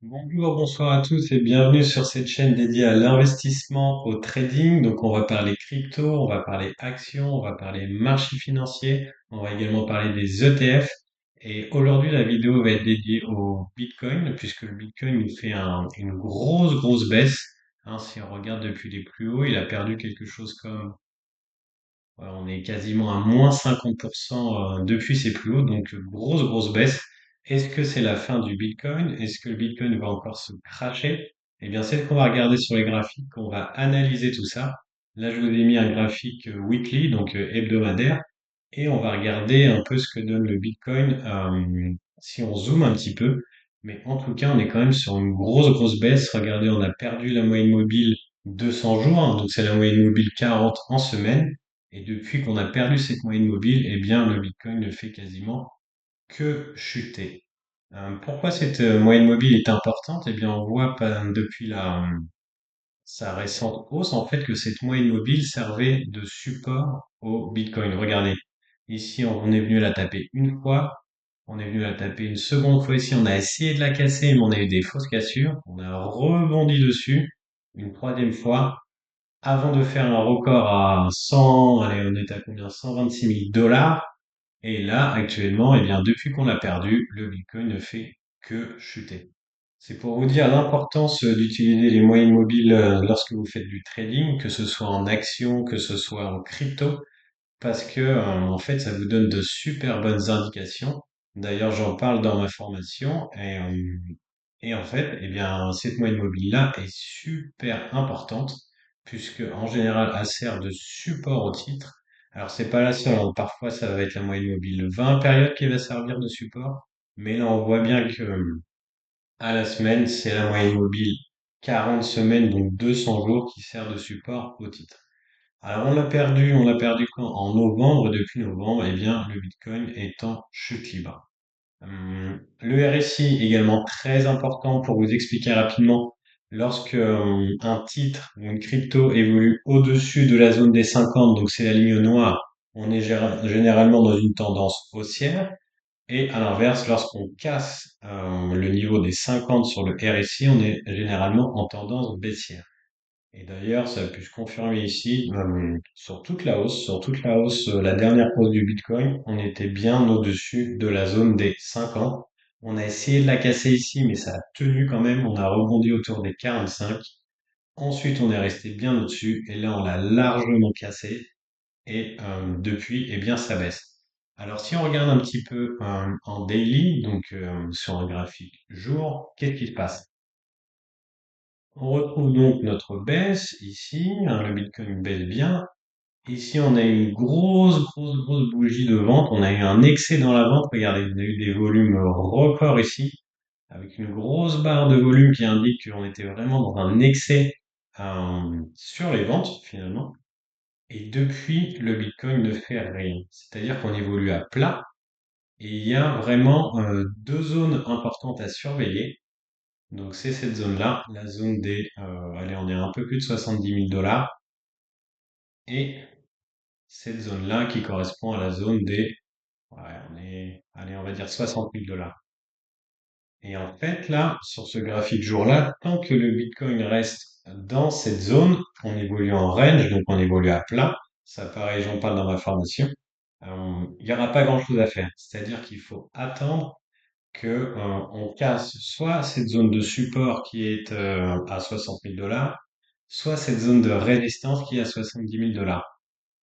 Bonjour, bonsoir à tous et bienvenue sur cette chaîne dédiée à l'investissement, au trading. Donc, on va parler crypto, on va parler actions, on va parler marché financier, on va également parler des ETF. Et aujourd'hui, la vidéo va être dédiée au Bitcoin, puisque le Bitcoin nous fait une grosse baisse. Hein, si on regarde depuis les plus hauts, il a perdu quelque chose comme ouais, on est quasiment à moins 50% depuis ses plus hauts, donc grosse baisse. Est-ce que c'est la fin du Bitcoin? Est-ce que le Bitcoin va encore se cracher? Eh bien, c'est ce qu'on va regarder sur les graphiques, on va analyser tout ça. Là, je vous ai mis un graphique weekly, donc hebdomadaire, et on va regarder un peu ce que donne le Bitcoin si on zoome un petit peu. Mais en tout cas, on est quand même sur une grosse baisse. Regardez, on a perdu la moyenne mobile 200 jours, hein, donc c'est la moyenne mobile 40 en semaine. Et depuis qu'on a perdu cette moyenne mobile, eh bien, le Bitcoin ne fait quasiment que chuter. Pourquoi cette moyenne mobile est importante? Eh bien, on voit depuis sa récente hausse, en fait, que cette moyenne mobile servait de support au Bitcoin. Regardez, ici, on est venu la taper une fois, on est venu la taper une seconde fois ici, on a essayé de la casser, mais on a eu des fausses cassures, on a rebondi dessus une troisième fois, avant de faire un record à 100, allez, on est à combien? 126 000 dollars. Et là, actuellement, eh bien, depuis qu'on l'a perdu, le Bitcoin ne fait que chuter. C'est pour vous dire l'importance d'utiliser les moyennes mobiles lorsque vous faites du trading, que ce soit en action, que ce soit en crypto, parce que en fait, ça vous donne de super bonnes indications. D'ailleurs, j'en parle dans ma formation et en fait, eh bien, cette moyenne mobile-là est super importante puisque en général, elle sert de support au titre. Alors, c'est pas la seule, hein. Parfois, ça va être la moyenne mobile 20 périodes qui va servir de support. Mais là, on voit bien que à la semaine, c'est la moyenne mobile 40 semaines, donc 200 jours qui sert de support au titre. Alors, on l'a perdu quand? En novembre, et depuis novembre, eh bien, le Bitcoin est en chute libre. Le RSI également très important pour vous expliquer rapidement. Lorsque un titre ou une crypto évolue au-dessus de la zone des 50, donc c'est la ligne noire, on est généralement dans une tendance haussière. Et à l'inverse, lorsqu'on casse le niveau des 50 sur le RSI, on est généralement en tendance baissière. Et d'ailleurs, ça a pu se confirmer ici, sur toute la hausse, la dernière hausse du Bitcoin, on était bien au-dessus de la zone des 50. On a essayé de la casser ici, mais ça a tenu quand même. On a rebondi autour des 45. Ensuite, on est resté bien au-dessus, et là, on l'a largement cassé. Et depuis, eh bien, ça baisse. Alors, si on regarde un petit peu en daily, donc sur un graphique jour, qu'est-ce qui se passe? On retrouve donc notre baisse ici, hein, le Bitcoin baisse bien. Ici, on a une grosse bougie de vente. On a eu un excès dans la vente. Regardez, on a eu des volumes records ici, avec une grosse barre de volume qui indique qu'on était vraiment dans un excès sur les ventes finalement. Et depuis, le Bitcoin ne fait rien. C'est-à-dire qu'on évolue à plat. Et il y a vraiment deux zones importantes à surveiller. Donc c'est cette zone-là, la zone des, allez, on est à un peu plus de 70 000 dollars, et cette zone-là qui correspond à la zone des, ouais, on est, allez, on va dire 60 000 dollars. Et en fait, là, sur ce graphique jour-là, tant que le Bitcoin reste dans cette zone, on évolue en range, donc on évolue à plat. Ça, pareil, j'en parle dans ma formation. Il n'y aura pas grand-chose à faire. C'est-à-dire qu'il faut attendre que on casse soit cette zone de support qui est à 60 000 dollars, soit cette zone de résistance qui est à 70 000 dollars.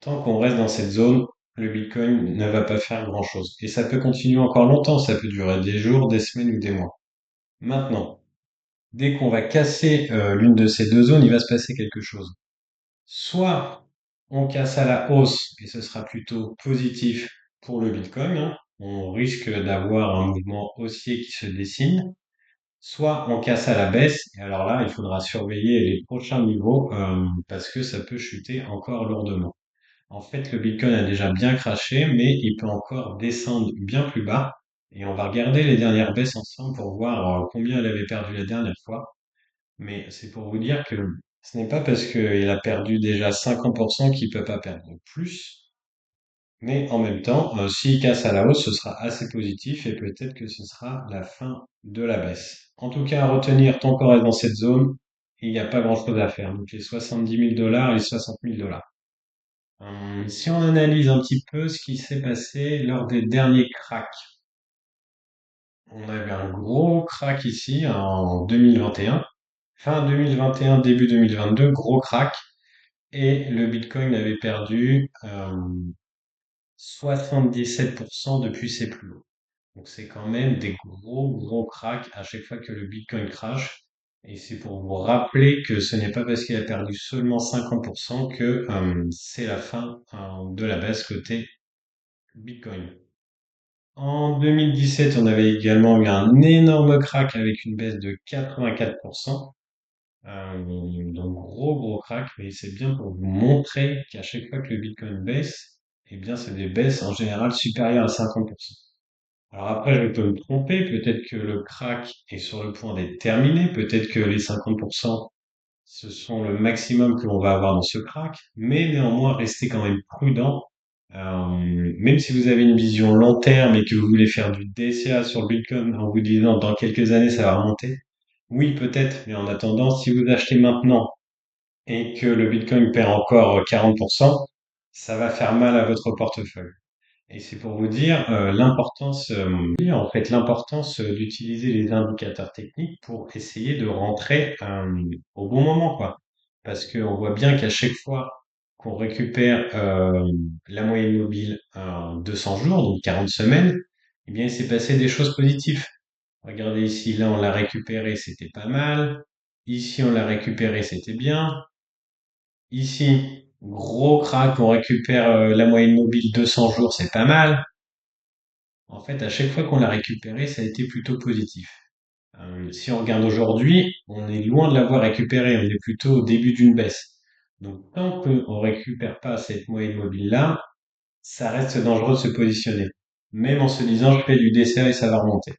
Tant qu'on reste dans cette zone, le Bitcoin ne va pas faire grand-chose. Et ça peut continuer encore longtemps, ça peut durer des jours, des semaines ou des mois. Maintenant, dès qu'on va casser l'une de ces deux zones, il va se passer quelque chose. Soit on casse à la hausse, et ce sera plutôt positif pour le Bitcoin, hein. On risque d'avoir un mouvement haussier qui se dessine. Soit on casse à la baisse, et alors là, il faudra surveiller les prochains niveaux parce que ça peut chuter encore lourdement. En fait, le Bitcoin a déjà bien craché, mais il peut encore descendre bien plus bas. Et on va regarder les dernières baisses ensemble pour voir combien elle avait perdu la dernière fois. Mais c'est pour vous dire que ce n'est pas parce qu'il a perdu déjà 50% qu'il peut pas perdre plus. Mais en même temps, s'il casse à la hausse, ce sera assez positif et peut-être que ce sera la fin de la baisse. En tout cas, à retenir, tant qu'on reste dans cette zone, il n'y a pas grand-chose à faire. Donc les 70 000 $ et les 60 000 $. Si on analyse un petit peu ce qui s'est passé lors des derniers cracks, on avait un gros crack ici en 2021. Fin 2021, début 2022, gros crack. Et le Bitcoin avait perdu 77% depuis ses plus hauts. Donc c'est quand même des gros cracks à chaque fois que le Bitcoin crash. Et c'est pour vous rappeler que ce n'est pas parce qu'il a perdu seulement 50% que c'est la fin de la baisse côté Bitcoin. En 2017, on avait également eu un énorme crack avec une baisse de 84%. Donc gros crack, mais c'est bien pour vous montrer qu'à chaque fois que le Bitcoin baisse, eh bien c'est des baisses en général supérieures à 50%. Alors après, je peux me tromper, peut-être que le crack est sur le point d'être terminé, peut-être que les 50%, ce sont le maximum que l'on va avoir dans ce crack, mais néanmoins, restez quand même prudent. Même si vous avez une vision long terme et que vous voulez faire du DCA sur le Bitcoin en vous disant dans quelques années ça va remonter, oui peut-être, mais en attendant, si vous achetez maintenant et que le Bitcoin perd encore 40%, ça va faire mal à votre portefeuille. Et c'est pour vous dire en fait, l'importance d'utiliser les indicateurs techniques pour essayer de rentrer au bon moment, quoi. Parce qu'on voit bien qu'à chaque fois qu'on récupère la moyenne mobile 200 jours, donc 40 semaines, eh bien, il s'est passé des choses positives. Regardez ici, là, on l'a récupéré, c'était pas mal. Ici, on l'a récupéré, c'était bien. Ici, gros crack, on récupère la moyenne mobile 200 jours, c'est pas mal. En fait, à chaque fois qu'on l'a récupéré, ça a été plutôt positif. Si on regarde aujourd'hui, on est loin de l'avoir récupéré, on est plutôt au début d'une baisse. Donc, tant qu'on ne récupère pas cette moyenne mobile-là, ça reste dangereux de se positionner. Même en se disant, je fais du DCA et ça va remonter.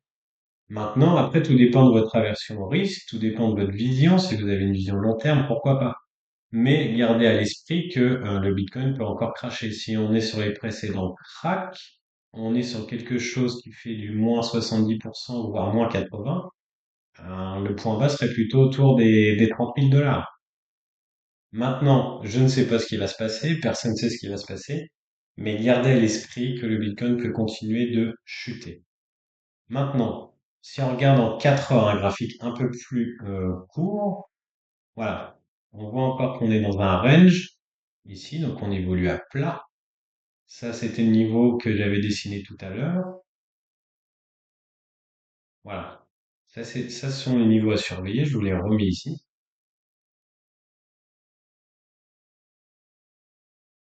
Maintenant, après, tout dépend de votre aversion au risque, tout dépend de votre vision. Si vous avez une vision long terme, pourquoi pas? Mais gardez à l'esprit que le Bitcoin peut encore cracher. Si on est sur les précédents cracks, on est sur quelque chose qui fait du moins 70%, voire moins 80%. Le point bas serait plutôt autour des 30 000 $. Maintenant, je ne sais pas ce qui va se passer, personne ne sait ce qui va se passer, mais gardez à l'esprit que le Bitcoin peut continuer de chuter. Maintenant, si on regarde en 4 heures un graphique un peu plus court, voilà, on voit encore qu'on est dans un range ici, donc on évolue à plat. Ça, c'était le niveau que j'avais dessiné tout à l'heure. Voilà. Ça, ce sont les niveaux à surveiller. Je vous les remis ici.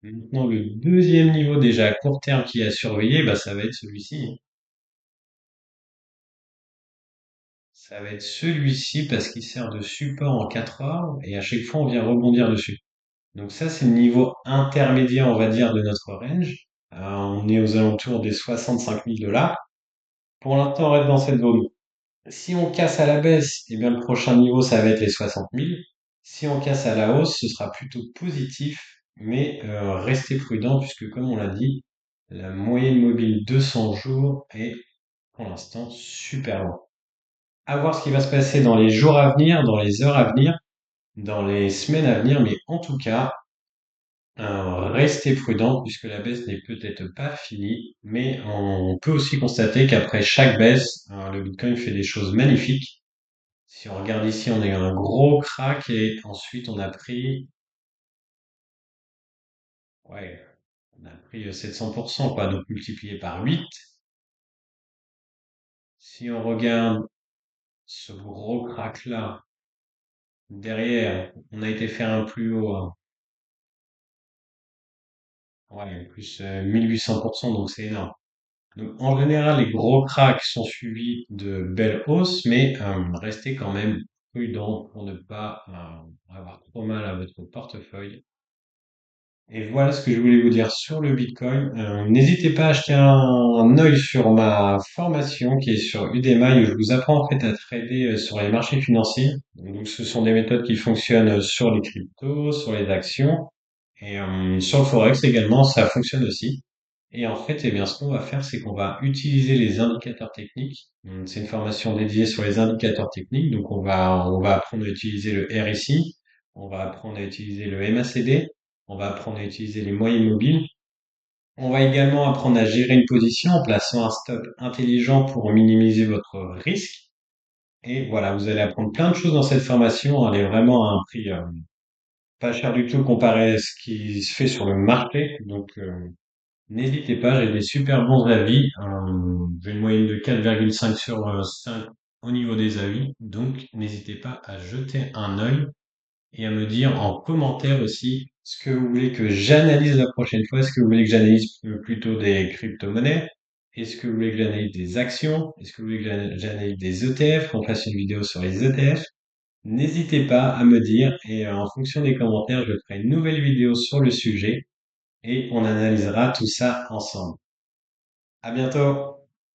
Maintenant, le deuxième niveau déjà à court terme qui est à surveiller, bah, ça va être celui-ci. Ça va être celui-ci parce qu'il sert de support en 4 heures et à chaque fois, on vient rebondir dessus. Donc ça, c'est le niveau intermédiaire, on va dire, de notre range. On est aux alentours des 65 000 $. Pour l'instant, on reste dans cette zone. Si on casse à la baisse, eh bien, le prochain niveau, ça va être les 60 000. Si on casse à la hausse, ce sera plutôt positif, mais restez prudent puisque, comme on l'a dit, la moyenne mobile 200 jours est pour l'instant super loin. À voir ce qui va se passer dans les jours à venir, dans les heures à venir, dans les semaines à venir, mais en tout cas, restez prudent puisque la baisse n'est peut-être pas finie, mais on peut aussi constater qu'après chaque baisse, le Bitcoin fait des choses magnifiques. Si on regarde ici, on a eu un gros crack et ensuite ouais, on a pris 700%, quoi, donc multiplié par 8. Si on regarde ce gros crack-là, derrière, on a été faire un plus haut, ouais, plus 1800%, donc c'est énorme. Donc, en général, les gros cracks sont suivis de belles hausses, mais restez quand même prudent pour ne pas avoir trop mal à votre portefeuille. Et voilà ce que je voulais vous dire sur le Bitcoin. N'hésitez pas à jeter un œil sur ma formation qui est sur Udemy où je vous apprends en fait à trader sur les marchés financiers. Donc, ce sont des méthodes qui fonctionnent sur les cryptos, sur les actions et sur le forex également, ça fonctionne aussi. Et en fait, eh bien, ce qu'on va faire, c'est qu'on va utiliser les indicateurs techniques. C'est une formation dédiée sur les indicateurs techniques. Donc, on va apprendre à utiliser le RSI, on va apprendre à utiliser le MACD, on va apprendre à utiliser les moyennes mobiles. On va également apprendre à gérer une position en plaçant un stop intelligent pour minimiser votre risque. Et voilà, vous allez apprendre plein de choses dans cette formation. Elle est vraiment à un prix pas cher du tout comparé à ce qui se fait sur le marché. Donc, n'hésitez pas, j'ai des super bons avis. J'ai une moyenne de 4,5 sur 5 au niveau des avis. Donc, n'hésitez pas à jeter un œil et à me dire en commentaire aussi ce que vous voulez que j'analyse la prochaine fois. Est-ce que vous voulez que j'analyse plutôt des crypto-monnaies? Est-ce que vous voulez que j'analyse des actions? Est-ce que vous voulez que j'analyse des ETF, qu'on fasse une vidéo sur les ETF? N'hésitez pas à me dire et en fonction des commentaires, je ferai une nouvelle vidéo sur le sujet et on analysera tout ça ensemble. À bientôt!